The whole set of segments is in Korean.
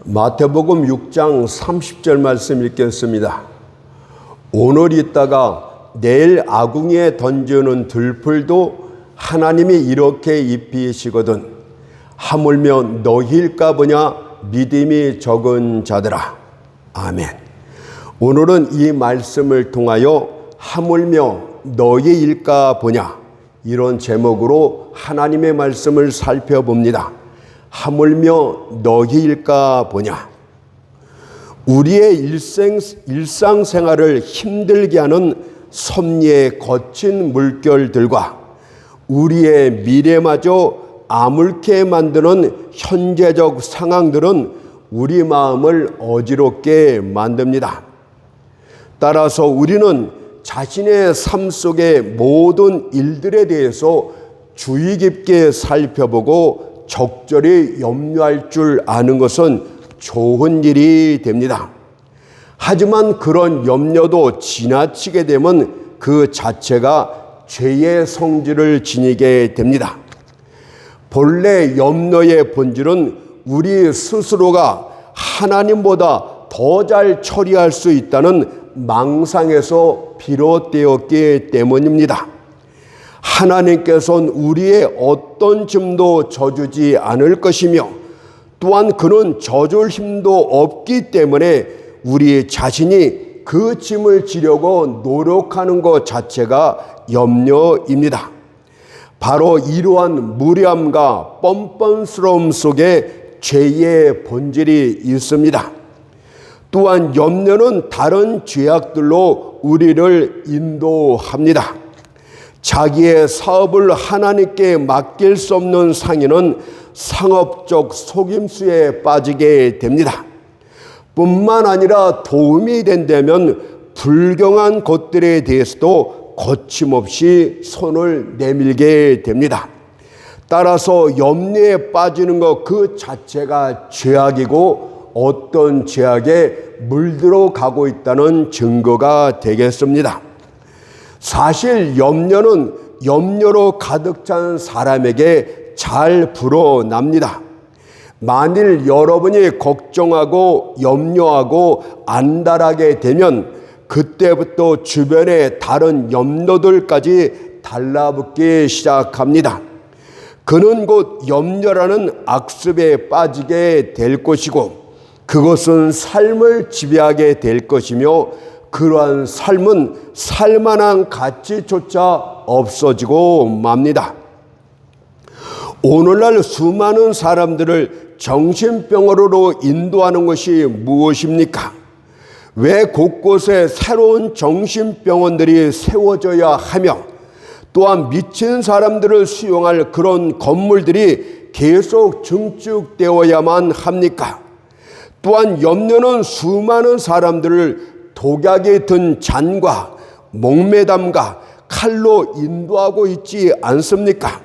마태복음 6장 30절 말씀 읽겠습니다. 오늘 있다가 내일 아궁이에 던지는 들풀도 하나님이 이렇게 입히시거든 하물며 너희일까 보냐 믿음이 적은 자들아. 아멘. 오늘은 이 말씀을 통하여 하물며 너희일까 보냐 이런 제목으로 하나님의 말씀을 살펴봅니다. 하물며 너희일까 보냐. 우리의 일상생활을 힘들게 하는 섭리의 거친 물결들과 우리의 미래마저 암울케 만드는 현재적 상황들은 우리 마음을 어지럽게 만듭니다. 따라서 우리는 자신의 삶 속의 모든 일들에 대해서 주의 깊게 살펴보고 적절히 염려할 줄 아는 것은 좋은 일이 됩니다. 하지만 그런 염려도 지나치게 되면 그 자체가 죄의 성질을 지니게 됩니다. 본래 염려의 본질은 우리 스스로가 하나님보다 더 잘 처리할 수 있다는 망상에서 비롯되었기 때문입니다. 하나님께서는 우리의 어떤 짐도 져주지 않을 것이며 또한 그는 져줄 힘도 없기 때문에 우리 자신이 그 짐을 지려고 노력하는 것 자체가 염려입니다. 바로 이러한 무례함과 뻔뻔스러움 속에 죄의 본질이 있습니다. 또한 염려는 다른 죄악들로 우리를 인도합니다. 자기의 사업을 하나님께 맡길 수 없는 상인은 상업적 속임수에 빠지게 됩니다. 뿐만 아니라 도움이 된다면 불경한 것들에 대해서도 거침없이 손을 내밀게 됩니다. 따라서 염려에 빠지는 것 그 자체가 죄악이고 어떤 죄악에 물들어 가고 있다는 증거가 되겠습니다. 사실 염려는 염려로 가득 찬 사람에게 잘 불어납니다. 만일 여러분이 걱정하고 염려하고 안달하게 되면 그때부터 주변의 다른 염려들까지 달라붙기 시작합니다. 그는 곧 염려라는 악습에 빠지게 될 것이고 그것은 삶을 지배하게 될 것이며 그러한 삶은 살만한 가치조차 없어지고 맙니다. 오늘날 수많은 사람들을 정신병원으로 인도하는 것이 무엇입니까? 왜 곳곳에 새로운 정신병원들이 세워져야 하며 또한 미친 사람들을 수용할 그런 건물들이 계속 증축되어야만 합니까? 또한 염려는 수많은 사람들을 독약에 든 잔과 목매담과 칼로 인도하고 있지 않습니까?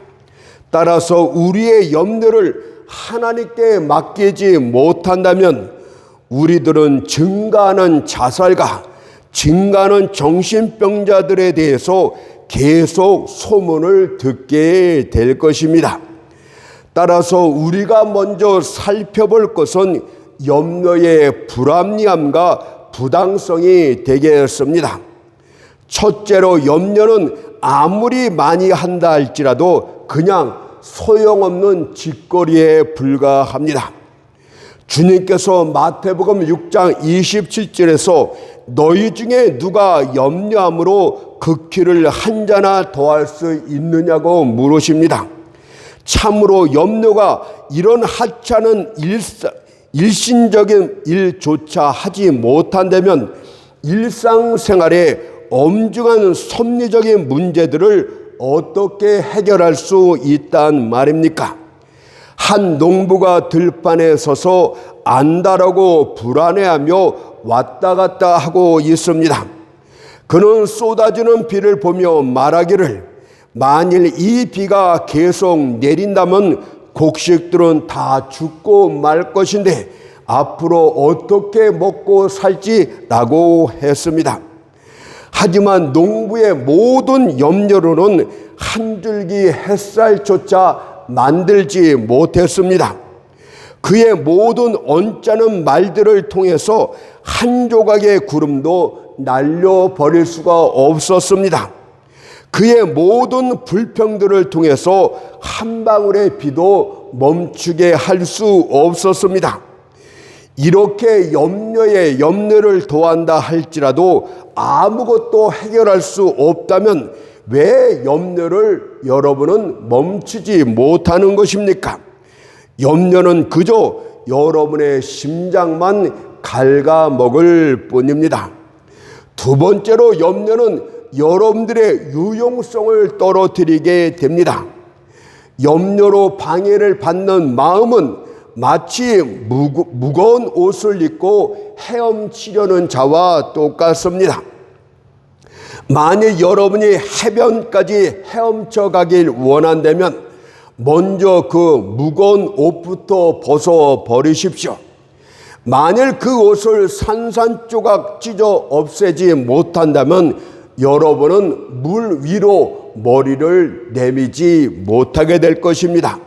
따라서 우리의 염려를 하나님께 맡기지 못한다면 우리들은 증가하는 자살과 증가하는 정신병자들에 대해서 계속 소문을 듣게 될 것입니다. 따라서 우리가 먼저 살펴볼 것은 염려의 불합리함과 부당성이 되겠습니다. 첫째로 염려는 아무리 많이 한다 할지라도 그냥 소용없는 짓거리에 불과합니다. 주님께서 마태복음 6장 27절에서 너희 중에 누가 염려함으로 그 키를 한 자나 더할 수 있느냐고 물으십니다. 참으로 염려가 이런 하찮은 일신적인 일조차 하지 못한다면 일상생활에 엄중한 섭리적인 문제들을 어떻게 해결할 수 있단 말입니까? 한 농부가 들판에 서서 안달하고 불안해하며 왔다 갔다 하고 있습니다. 그는 쏟아지는 비를 보며 말하기를 만일 이 비가 계속 내린다면 곡식들은 다 죽고 말 것인데 앞으로 어떻게 먹고 살지라고 했습니다. 하지만 농부의 모든 염려로는 한 줄기 햇살조차 만들지 못했습니다. 그의 모든 언짢은 말들을 통해서 한 조각의 구름도 날려버릴 수가 없었습니다. 그의 모든 불평들을 통해서 한 방울의 비도 멈추게 할 수 없었습니다. 이렇게 염려에 염려를 더한다 할지라도 아무것도 해결할 수 없다면 왜 염려를 여러분은 멈추지 못하는 것입니까? 염려는 그저 여러분의 심장만 갉아먹을 뿐입니다. 두 번째로 염려는 여러분들의 유용성을 떨어뜨리게 됩니다. 염려로 방해를 받는 마음은 마치 무거운 옷을 입고 헤엄치려는 자와 똑같습니다. 만일 여러분이 해변까지 헤엄쳐 가길 원한다면 먼저 그 무거운 옷부터 벗어 버리십시오. 만일 그 옷을 산산조각 찢어 없애지 못한다면 여러분은 물 위로 머리를 내미지 못하게 될 것입니다.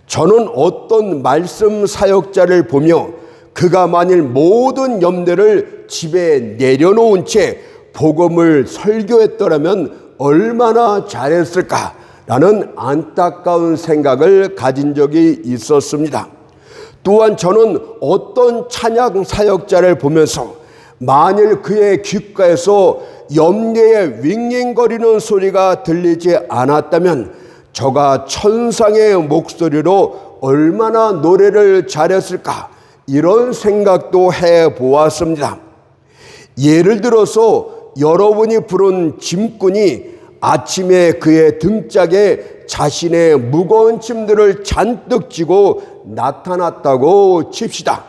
저는 어떤 말씀 사역자를 보며 그가 만일 모든 염려를 집에 내려놓은 채 복음을 설교했더라면 얼마나 잘했을까라는 안타까운 생각을 가진 적이 있었습니다. 또한 저는 어떤 찬양 사역자를 보면서 만일 그의 귓가에서 염려의 윙윙거리는 소리가 들리지 않았다면 저가 천상의 목소리로 얼마나 노래를 잘했을까 이런 생각도 해보았습니다. 예를 들어서 여러분이 부른 짐꾼이 아침에 그의 등짝에 자신의 무거운 짐들을 잔뜩 지고 나타났다고 칩시다.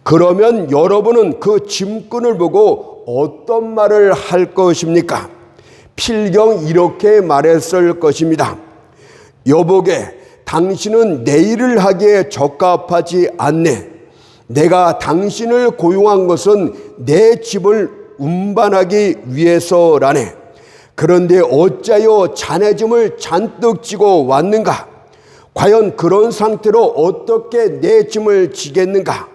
그러면 여러분은 그 짐꾼을 보고 어떤 말을 할 것입니까? 필경 이렇게 말했을 것입니다. 여보게, 당신은 내 일을 하기에 적합하지 않네. 내가 당신을 고용한 것은 내 집을 운반하기 위해서라네. 그런데 어찌하여 자네 짐을 잔뜩 지고 왔는가? 과연 그런 상태로 어떻게 내 짐을 지겠는가?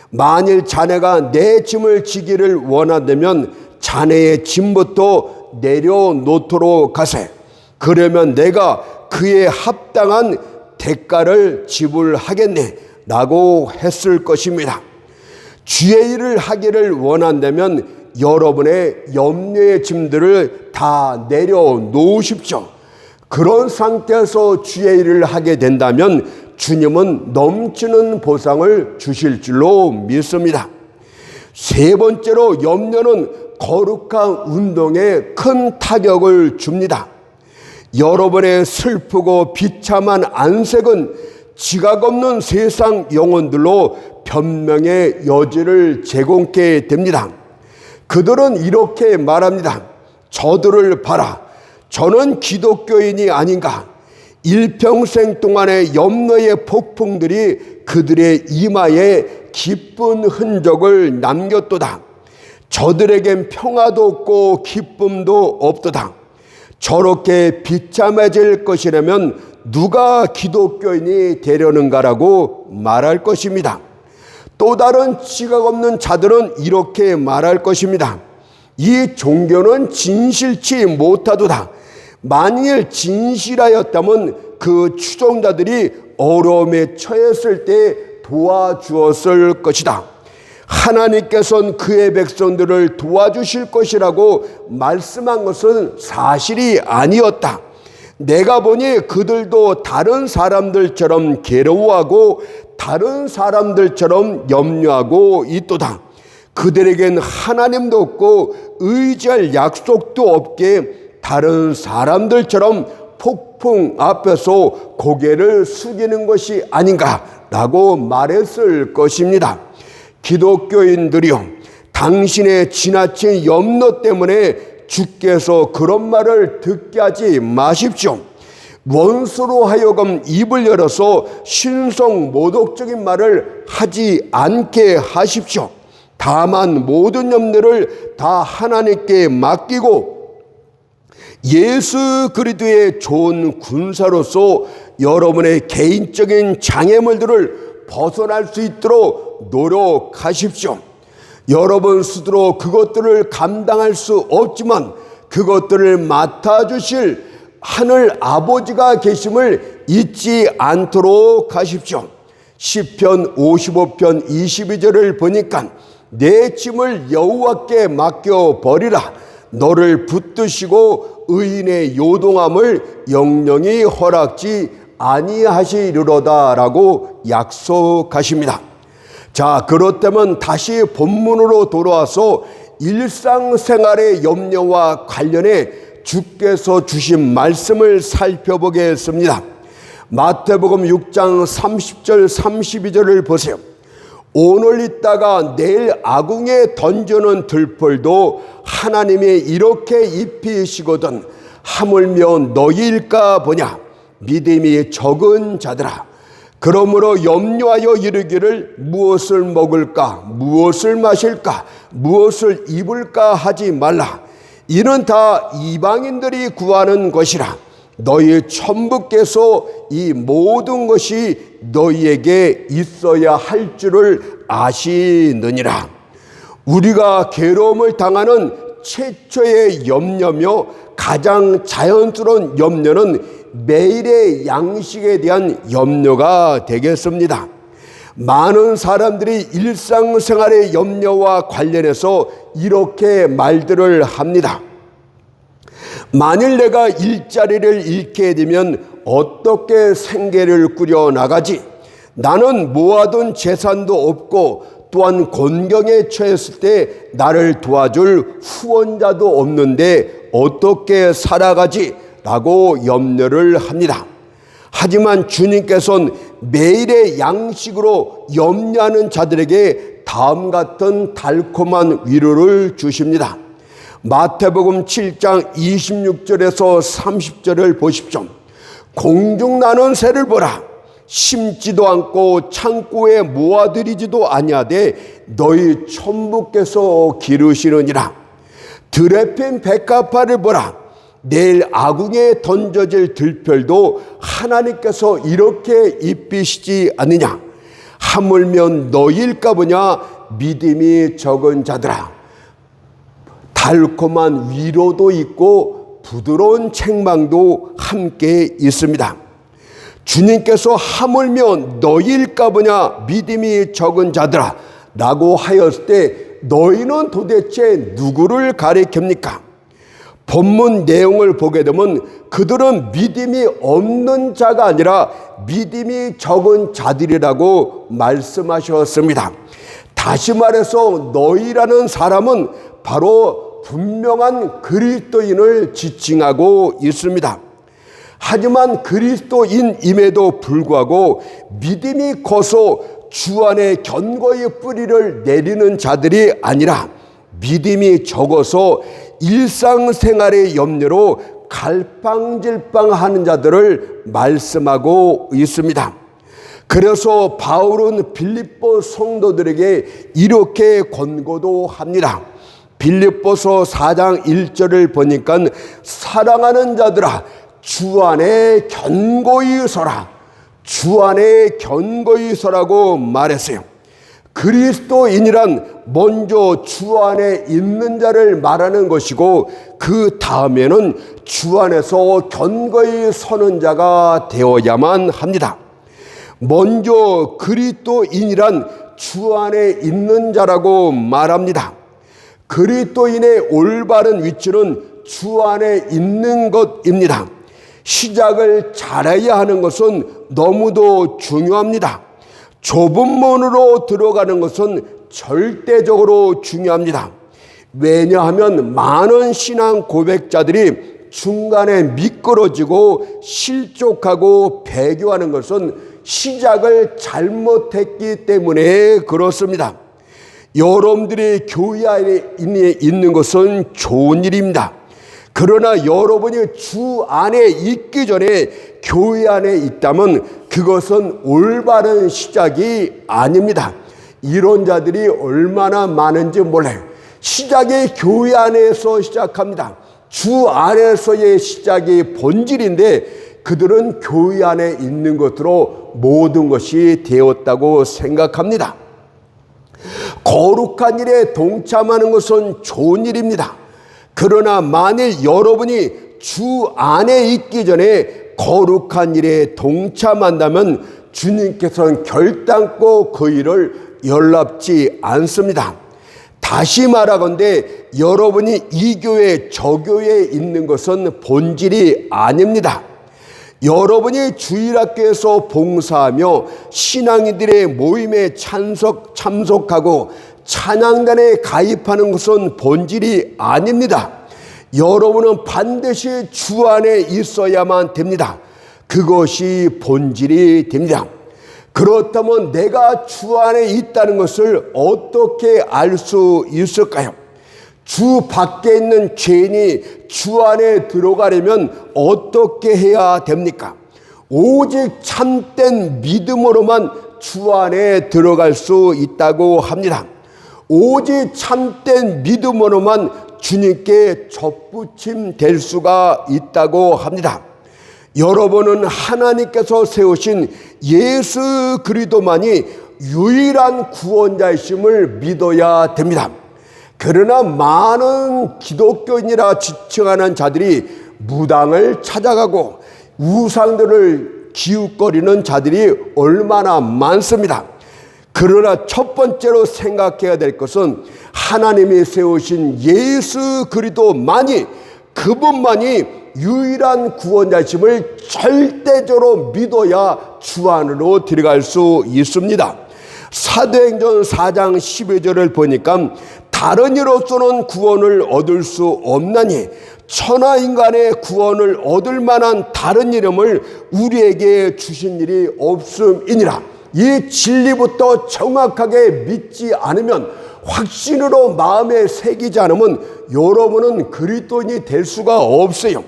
만일 자네가 내 짐을 지기를 원한다면 자네의 짐부터 내려놓도록 하세. 그러면 내가 그에 합당한 대가를 지불하겠네 라고 했을 것입니다. 주의 일을 하기를 원한다면 여러분의 염려의 짐들을 다 내려놓으십시오. 그런 상태에서 주의 일을 하게 된다면 주님은 넘치는 보상을 주실 줄로 믿습니다. 세 번째로 염려는 거룩한 운동에 큰 타격을 줍니다. 여러분의 슬프고 비참한 안색은 지각 없는 세상 영혼들로 변명의 여지를 제공하게 됩니다. 그들은 이렇게 말합니다. 저들을 봐라. 저는 기독교인이 아닌가. 일평생 동안의 염려의 폭풍들이 그들의 이마에 기쁜 흔적을 남겼도다. 저들에겐 평화도 없고 기쁨도 없도다. 저렇게 비참해질 것이라면 누가 기독교인이 되려는가라고 말할 것입니다. 또 다른 지각 없는 자들은 이렇게 말할 것입니다. 이 종교는 진실치 못하도다. 만일 진실하였다면 그 추종자들이 어려움에 처했을 때 도와주었을 것이다. 하나님께서는 그의 백성들을 도와주실 것이라고 말씀한 것은 사실이 아니었다. 내가 보니 그들도 다른 사람들처럼 괴로워하고 다른 사람들처럼 염려하고 있도다. 그들에겐 하나님도 없고 의지할 약속도 없게 다른 사람들처럼 폭풍 앞에서 고개를 숙이는 것이 아닌가라고 말했을 것입니다. 기독교인들이요, 당신의 지나친 염려 때문에 주께서 그런 말을 듣게 하지 마십시오. 원수로 하여금 입을 열어서 신성 모독적인 말을 하지 않게 하십시오. 다만 모든 염려를 다 하나님께 맡기고 예수 그리스도의 좋은 군사로서 여러분의 개인적인 장애물들을 벗어날 수 있도록 노력하십시오. 여러분 스스로 그것들을 감당할 수 없지만 그것들을 맡아주실 하늘 아버지가 계심을 잊지 않도록 하십시오. 시편 55편 22절을 보니까 내 짐을 여호와께 맡겨버리라. 너를 붙드시고 의인의 요동함을 영영히 허락지 아니하시리로다 라고 약속하십니다. 자, 그렇다면 다시 본문으로 돌아와서 일상생활의 염려와 관련해 주께서 주신 말씀을 살펴보겠습니다. 마태복음 6장 30절 32절을 보세요. 오늘 있다가 내일 아궁에 던져놓은 들펄도 하나님이 이렇게 입히시거든 하물며 너희일까 보냐. 믿음이 적은 자들아, 그러므로 염려하여 이르기를 무엇을 먹을까, 무엇을 마실까, 무엇을 입을까 하지 말라. 이는 다 이방인들이 구하는 것이라. 너희 천부께서 이 모든 것이 너희에게 있어야 할 줄을 아시느니라. 우리가 괴로움을 당하는 최초의 염려며 가장 자연스러운 염려는 매일의 양식에 대한 염려가 되겠습니다. 많은 사람들이 일상생활의 염려와 관련해서 이렇게 말들을 합니다. 만일 내가 일자리를 잃게 되면 어떻게 생계를 꾸려나가지? 나는 모아둔 재산도 없고 또한 곤경에 처했을 때 나를 도와줄 후원자도 없는데 어떻게 살아가지? 라고 염려를 합니다. 하지만 주님께서는 매일의 양식으로 염려하는 자들에게 다음 같은 달콤한 위로를 주십니다. 마태복음 7장 26절에서 30절을 보십시오. 공중 나는 새를 보라. 심지도 않고 창고에 모아들이지도 아니하되 너희 천부께서 기르시느니라. 들에 핀 백합화를 보라. 내일 아궁에 던져질 들펄도 하나님께서 이렇게 입히시지 않느냐. 하물며 너희일까 보냐. 믿음이 적은 자들아. 달콤한 위로도 있고 부드러운 책망도 함께 있습니다. 주님께서 하물며 너희일까 보냐 믿음이 적은 자들아 라고 하였을 때 너희는 도대체 누구를 가리킵니까? 본문 내용을 보게 되면 그들은 믿음이 없는 자가 아니라 믿음이 적은 자들이라고 말씀하셨습니다. 다시 말해서 너희라는 사람은 바로 분명한 그리스도인을 지칭하고 있습니다. 하지만 그리스도인임에도 불구하고 믿음이 커서 주 안에 견고히 뿌리를 내리는 자들이 아니라 믿음이 적어서 일상생활의 염려로 갈팡질팡하는 자들을 말씀하고 있습니다. 그래서 바울은 빌립보 성도들에게 이렇게 권고도 합니다. 빌립보서 4장 1절을 보니까 사랑하는 자들아 주 안에 견고히 서라. 주 안에 견고히 서라고 말했어요. 그리스도인이란 먼저 주 안에 있는 자를 말하는 것이고 그 다음에는 주 안에서 견고히 서는 자가 되어야만 합니다. 먼저 그리스도인이란 주 안에 있는 자라고 말합니다. 그리스도인의 올바른 위치는 주 안에 있는 것입니다. 시작을 잘해야 하는 것은 너무도 중요합니다. 좁은 문으로 들어가는 것은 절대적으로 중요합니다. 왜냐하면 많은 신앙 고백자들이 중간에 미끄러지고 실족하고 배교하는 것은 시작을 잘못했기 때문에 그렇습니다. 여러분들이 교회 안에 있는 것은 좋은 일입니다. 그러나 여러분이 주 안에 있기 전에 교회 안에 있다면 그것은 올바른 시작이 아닙니다. 이런 자들이 얼마나 많은지 몰라요. 시작이 교회 안에서 시작합니다. 주 안에서의 시작이 본질인데 그들은 교회 안에 있는 것으로 모든 것이 되었다고 생각합니다. 거룩한 일에 동참하는 것은 좋은 일입니다. 그러나 만일 여러분이 주 안에 있기 전에 거룩한 일에 동참한다면 주님께서는 결단코 그 일을 연락지 않습니다. 다시 말하건대 여러분이 이 교회 저 교회에 있는 것은 본질이 아닙니다. 여러분이 주일학교에서 봉사하며 신앙인들의 모임에 참석하고 찬양단에 가입하는 것은 본질이 아닙니다. 여러분은 반드시 주 안에 있어야만 됩니다. 그것이 본질이 됩니다. 그렇다면 내가 주 안에 있다는 것을 어떻게 알 수 있을까요? 주 밖에 있는 죄인이 주 안에 들어가려면 어떻게 해야 됩니까? 오직 참된 믿음으로만 주 안에 들어갈 수 있다고 합니다. 오직 참된 믿음으로만 주님께 접붙임 될 수가 있다고 합니다. 여러분은 하나님께서 세우신 예수 그리스도만이 유일한 구원자이심을 믿어야 됩니다. 그러나 많은 기독교인이라 지칭하는 자들이 무당을 찾아가고 우상들을 기웃거리는 자들이 얼마나 많습니다. 그러나 첫 번째로 생각해야 될 것은 하나님이 세우신 예수 그리스도만이, 그분만이 유일한 구원자심을 절대적으로 믿어야 주 안으로 들어갈 수 있습니다. 사도행전 4장 12절을 보니까 다른 이로서는 구원을 얻을 수 없나니 천하인간의 구원을 얻을 만한 다른 이름을 우리에게 주신 일이 없음이니라. 이 진리부터 정확하게 믿지 않으면, 확신으로 마음에 새기지 않으면 여러분은 그리스도인이 될 수가 없어요.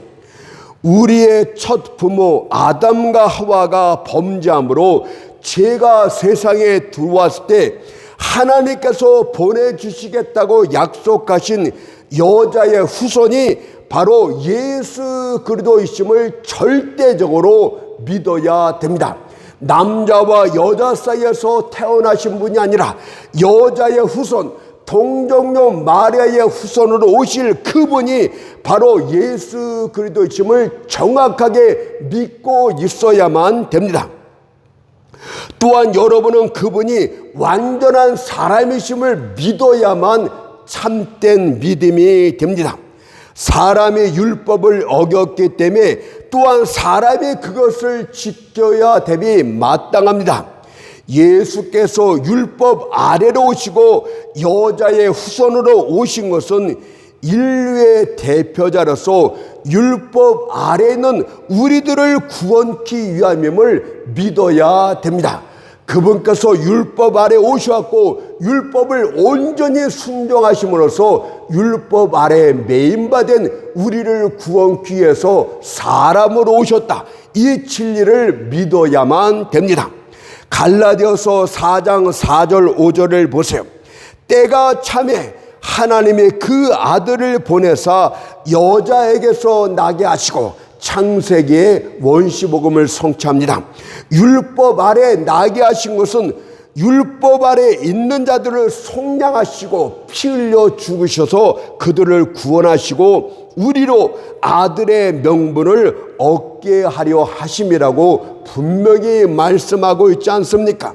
우리의 첫 부모 아담과 하와가 범죄함으로 죄가 세상에 들어왔을 때 하나님께서 보내주시겠다고 약속하신 여자의 후손이 바로 예수 그리스도이심을 절대적으로 믿어야 됩니다. 남자와 여자 사이에서 태어나신 분이 아니라 여자의 후손, 동정녀 마리아의 후손으로 오실 그분이 바로 예수 그리스도이심을 정확하게 믿고 있어야만 됩니다. 또한 여러분은 그분이 완전한 사람이심을 믿어야만 참된 믿음이 됩니다. 사람이 율법을 어겼기 때문에 또한 사람이 그것을 지켜야 됨이 마땅합니다. 예수께서 율법 아래로 오시고 여자의 후손으로 오신 것은 인류의 대표자로서 율법 아래는 우리들을 구원케 위함임을 믿어야 됩니다. 그분께서 율법 아래 오셔갖고 율법을 온전히 순종하심으로써 율법 아래 매인받은 우리를 구원케 위해서 사람으로 오셨다. 이 진리를 믿어야만 됩니다. 갈라디아서 4장 4절 5절을 보세요. 때가 참에 하나님이 그 아들을 보내사 여자에게서 나게 하시고 창세기에 원시복음을 성취합니다. 율법 아래 나게 하신 것은 율법 아래 있는 자들을 속량하시고 피 흘려 죽으셔서 그들을 구원하시고 우리로 아들의 명분을 얻게 하려 하심이라고 분명히 말씀하고 있지 않습니까?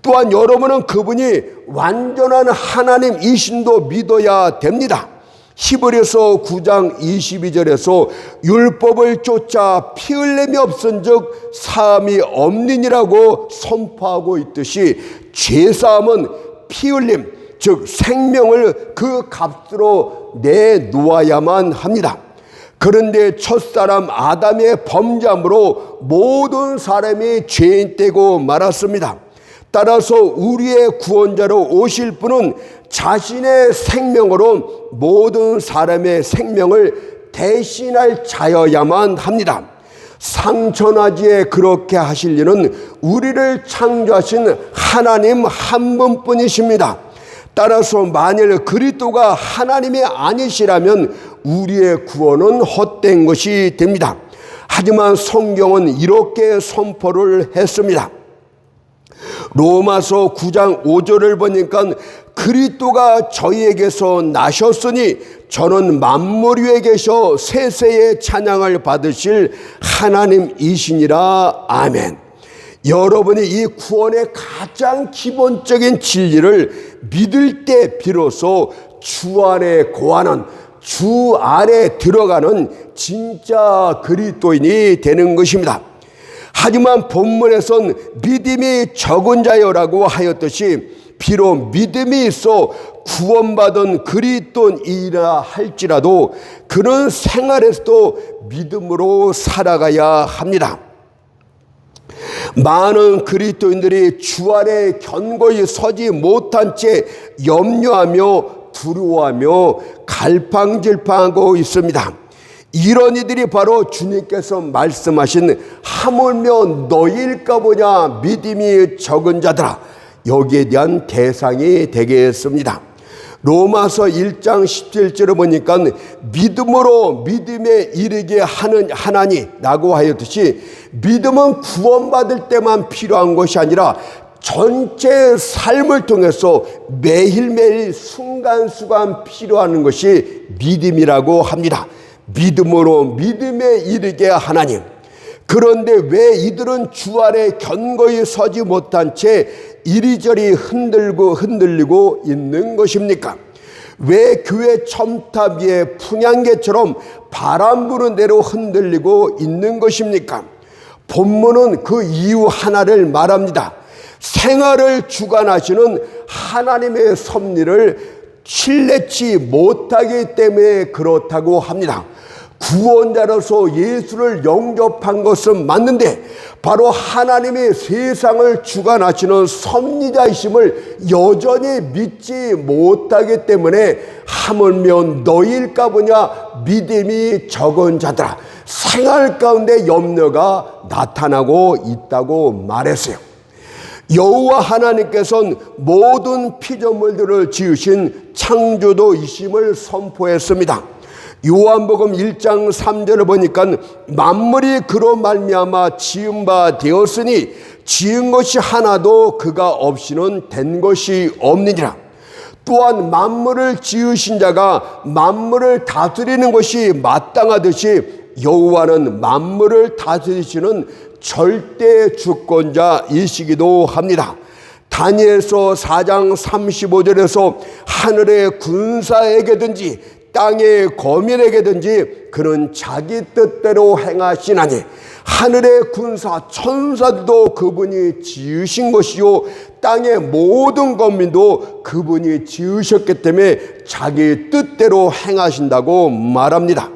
또한 여러분은 그분이 완전한 하나님이신도 믿어야 됩니다. 히브리서 9장 22절에서 율법을 쫓아 피 흘림이 없은즉 사함이 없느니라고 선포하고 있듯이 죄사함은 피 흘림, 즉 생명을 그 값으로 내놓아야만 합니다. 그런데 첫사람 아담의 범죄함으로 모든 사람이 죄인 되고 말았습니다. 따라서 우리의 구원자로 오실 분은 자신의 생명으로 모든 사람의 생명을 대신할 자여야만 합니다. 상천하지에 그렇게 하실 일은 우리를 창조하신 하나님 한 분뿐이십니다. 따라서 만일 그리스도가 하나님이 아니시라면 우리의 구원은 헛된 것이 됩니다. 하지만 성경은 이렇게 선포를 했습니다. 로마서 9장 5절을 보니까 그리스도가 저희에게서 나셨으니 저는 만물 위에 계셔 세세의 찬양을 받으실 하나님이시니라. 아멘. 여러분이 이 구원의 가장 기본적인 진리를 믿을 때 비로소 주 안에 거하는, 주 안에 들어가는 진짜 그리스도인이 되는 것입니다. 하지만 본문에선 믿음이 적은 자여라고 하였듯이 비록 믿음이 있어 구원받은 그리스도인이라 할지라도 그런 생활에서도 믿음으로 살아가야 합니다. 많은 그리스도인들이 주 안에 견고히 서지 못한 채 염려하며 두려워하며 갈팡질팡하고 있습니다. 이런 이들이 바로 주님께서 말씀하신 하물며 너희일까 보냐 믿음이 적은 자들아, 여기에 대한 대상이 되겠습니다. 로마서 1장 17절을 보니까 믿음으로 믿음에 이르게 하는 하나니라고 하였듯이 믿음은 구원받을 때만 필요한 것이 아니라 전체 삶을 통해서 매일매일 순간순간 필요한 것이 믿음이라고 합니다. 믿음으로 믿음에 이르게 하나님. 그런데 왜 이들은 주 안에 견고히 서지 못한 채 이리저리 흔들리고 있는 것입니까? 왜 교회 첨탑 위에 풍향계처럼 바람 부는 대로 흔들리고 있는 것입니까? 본문은 그 이유 하나를 말합니다. 생활을 주관하시는 하나님의 섭리를 신뢰치 못하기 때문에 그렇다고 합니다. 구원자로서 예수를 영접한 것은 맞는데 바로 하나님의 세상을 주관하시는 섭리자이심을 여전히 믿지 못하기 때문에 하물며 너희일까 보냐 믿음이 적은 자들아, 생활 가운데 염려가 나타나고 있다고 말했어요. 여호와 하나님께서는 모든 피조물들을 지으신 창조도이심을 선포했습니다. 요한복음 1장 3절을 보니까 만물이 그로 말미암아 지은 바 되었으니 지은 것이 하나도 그가 없이는 된 것이 없느니라. 또한 만물을 지으신 자가 만물을 다스리는 것이 마땅하듯이 여호와는 만물을 다스리시는 절대 주권자이시기도 합니다. 다니엘서 4장 35절에서 하늘의 군사에게든지 땅의 거민에게든지 그는 자기 뜻대로 행하시나니 하늘의 군사 천사들도 그분이 지으신 것이요 땅의 모든 거민도 그분이 지으셨기 때문에 자기 뜻대로 행하신다고 말합니다.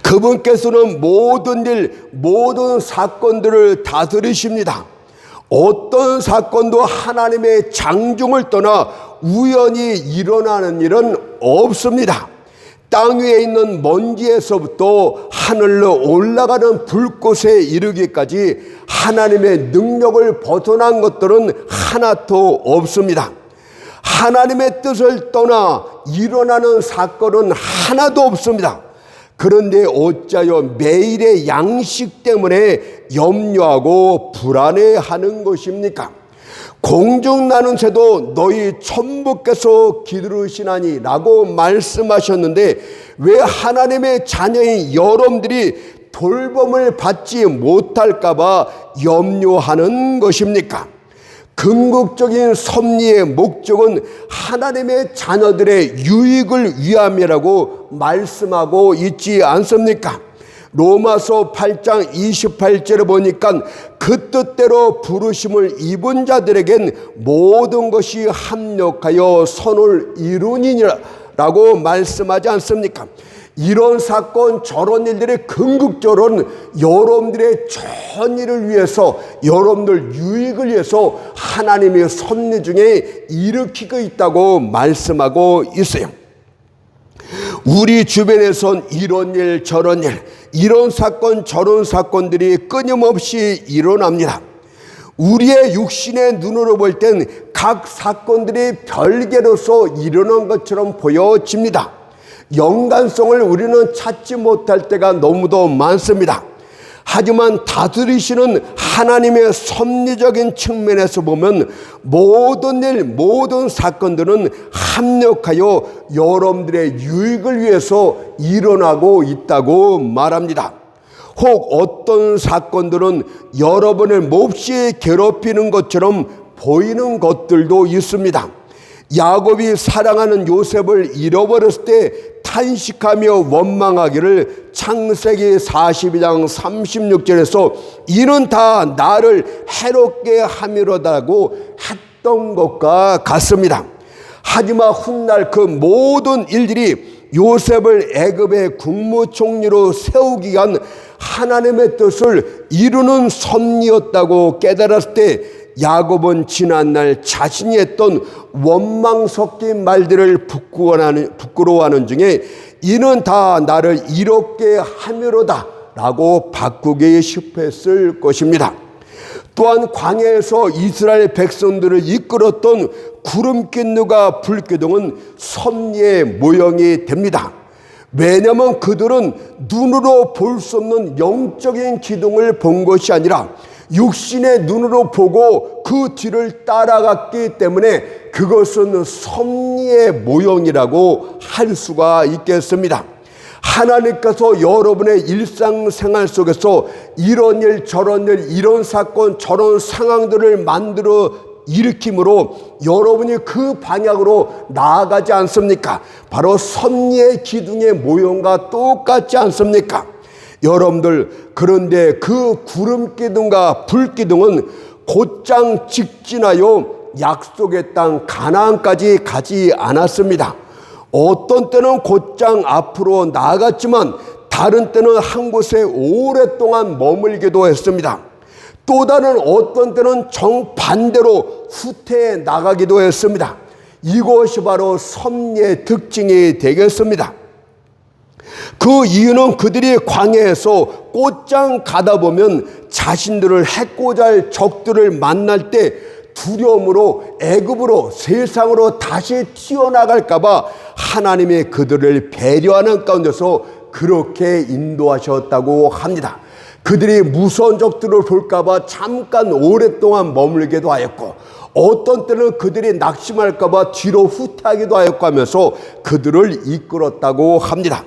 그분께서는 모든 일, 모든 사건들을 다스리십니다. 어떤 사건도 하나님의 장중을 떠나 우연히 일어나는 일은 없습니다. 땅 위에 있는 먼지에서부터 하늘로 올라가는 불꽃에 이르기까지 하나님의 능력을 벗어난 것들은 하나도 없습니다. 하나님의 뜻을 떠나 일어나는 사건은 하나도 없습니다. 그런데 어찌하여 매일의 양식 때문에 염려하고 불안해하는 것입니까? 공중 나는 새도 너희 천부께서 기르시나니 라고 말씀하셨는데 왜 하나님의 자녀인 여러분들이 돌봄을 받지 못할까 봐 염려하는 것입니까? 궁극적인 섭리의 목적은 하나님의 자녀들의 유익을 위함이라고 말씀하고 있지 않습니까? 로마서 8장 28절에 보니까 그 뜻대로 부르심을 입은 자들에겐 모든 것이 합력하여 선을 이루니라고 말씀하지 않습니까? 이런 사건 저런 일들이 궁극적으로는 여러분들의 전의를 위해서 여러분들 유익을 위해서 하나님의 섭리 중에 일으키고 있다고 말씀하고 있어요. 우리 주변에선 이런 일 저런 일, 이런 사건 저런 사건들이 끊임없이 일어납니다. 우리의 육신의 눈으로 볼 땐 각 사건들이 별개로서 일어난 것처럼 보여집니다. 연관성을 우리는 찾지 못할 때가 너무도 많습니다. 하지만 다스리시는 하나님의 섭리적인 측면에서 보면 모든 일, 모든 사건들은 합력하여 여러분들의 유익을 위해서 일어나고 있다고 말합니다. 혹 어떤 사건들은 여러분을 몹시 괴롭히는 것처럼 보이는 것들도 있습니다. 야곱이 사랑하는 요셉을 잃어버렸을 때 탄식하며 원망하기를 창세기 42장 36절에서 이는 다 나를 해롭게 함이로다고 했던 것과 같습니다. 하지만 훗날 그 모든 일들이 요셉을 애굽의 국무총리로 세우기 위한 하나님의 뜻을 이루는 섭리였다고 깨달았을 때 야곱은 지난날 자신이 했던 원망 섞인 말들을 부끄러워하는 중에 이는 다 나를 이롭게 함이로다 라고 바꾸기 싶었을 것입니다. 또한 광야에서 이스라엘 백성들을 이끌었던 구름기둥과 불기둥은 섭리의 모형이 됩니다. 왜냐하면 그들은 눈으로 볼 수 없는 영적인 기둥을 본 것이 아니라 육신의 눈으로 보고 그 뒤를 따라갔기 때문에 그것은 섭리의 모형이라고 할 수가 있겠습니다. 하나님께서 여러분의 일상생활 속에서 이런 일 저런 일 이런 사건 저런 상황들을 만들어 일으킴으로 여러분이 그 방향으로 나아가지 않습니까? 바로 섭리의 기둥의 모형과 똑같지 않습니까? 여러분들, 그런데 그 구름기둥과 불기둥은 곧장 직진하여 약속의 땅 가나안까지 가지 않았습니다. 어떤 때는 곧장 앞으로 나아갔지만 다른 때는 한 곳에 오랫동안 머물기도 했습니다. 또 다른 어떤 때는 정반대로 후퇴해 나가기도 했습니다. 이것이 바로 섭리의 특징이 되겠습니다. 그 이유는 그들이 광야에서 곧장 가다 보면 자신들을 해코자 할 적들을 만날 때 두려움으로 애굽으로 세상으로 다시 튀어나갈까 봐 하나님이 그들을 배려하는 가운데서 그렇게 인도하셨다고 합니다. 그들이 무서운 적들을 볼까 봐 잠깐 오랫동안 머물기도 하였고 어떤 때는 그들이 낙심할까 봐 뒤로 후퇴하기도 하였고 하면서 그들을 이끌었다고 합니다.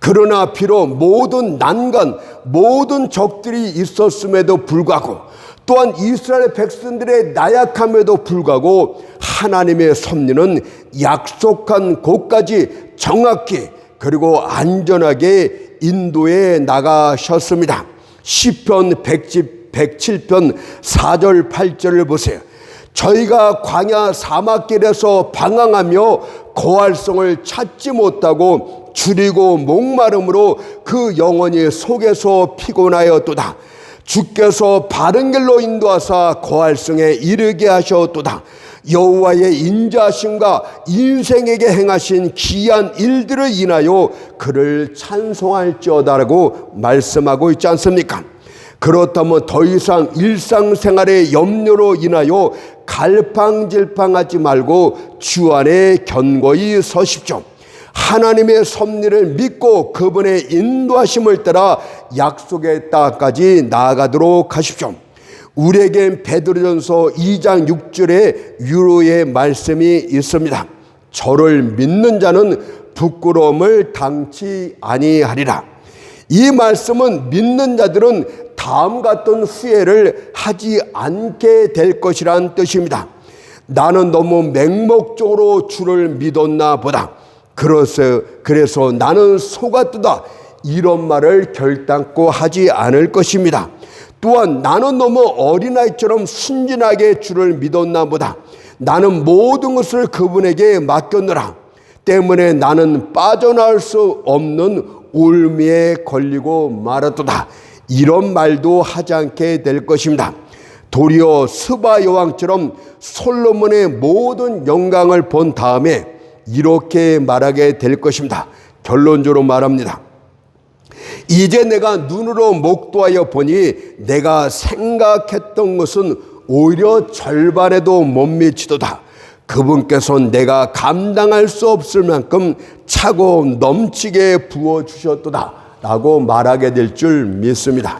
그러나 비록 모든 난관, 모든 적들이 있었음에도 불구하고 또한 이스라엘 백성들의 나약함에도 불구하고 하나님의 섭리는 약속한 곳까지 정확히 그리고 안전하게 인도해 나가셨습니다. 시편 107편 4절 8절을 보세요. 저희가 광야 사막길에서 방황하며 거할성을 찾지 못하고 줄이고 목마름으로 그 영혼이 속에서 피곤하였도다. 주께서 바른 길로 인도하사 거할성에 이르게 하셨도다. 여호와의 인자하심과 인생에게 행하신 귀한 일들을 인하여 그를 찬송할지어다라고 말씀하고 있지 않습니까? 그렇다면 더 이상 일상생활의 염려로 인하여 갈팡질팡하지 말고 주 안에 견고히 서십시오. 하나님의 섭리를 믿고 그분의 인도하심을 따라 약속의 땅까지 나아가도록 하십시오. 우리에겐 베드로전서 2장 6절에 유로의 말씀이 있습니다. 저를 믿는 자는 부끄러움을 당치 아니하리라. 이 말씀은 믿는 자들은 다음 같은 후회를 하지 않게 될 것이란 뜻입니다. 나는 너무 맹목적으로 주를 믿었나 보다. 그래서 나는 속았도다. 이런 말을 결단코 하지 않을 것입니다. 또한 나는 너무 어린아이처럼 순진하게 주를 믿었나 보다. 나는 모든 것을 그분에게 맡겼노라. 때문에 나는 빠져나올 수 없는 울미에 걸리고 말았도다. 이런 말도 하지 않게 될 것입니다. 도리어 스바 여왕처럼 솔로몬의 모든 영광을 본 다음에 이렇게 말하게 될 것입니다. 결론적으로 말합니다. 이제 내가 눈으로 목도하여 보니 내가 생각했던 것은 오히려 절반에도 못 미치도다. 그분께서 내가 감당할 수 없을 만큼 차고 넘치게 부어주셨도다 라고 말하게 될 줄 믿습니다.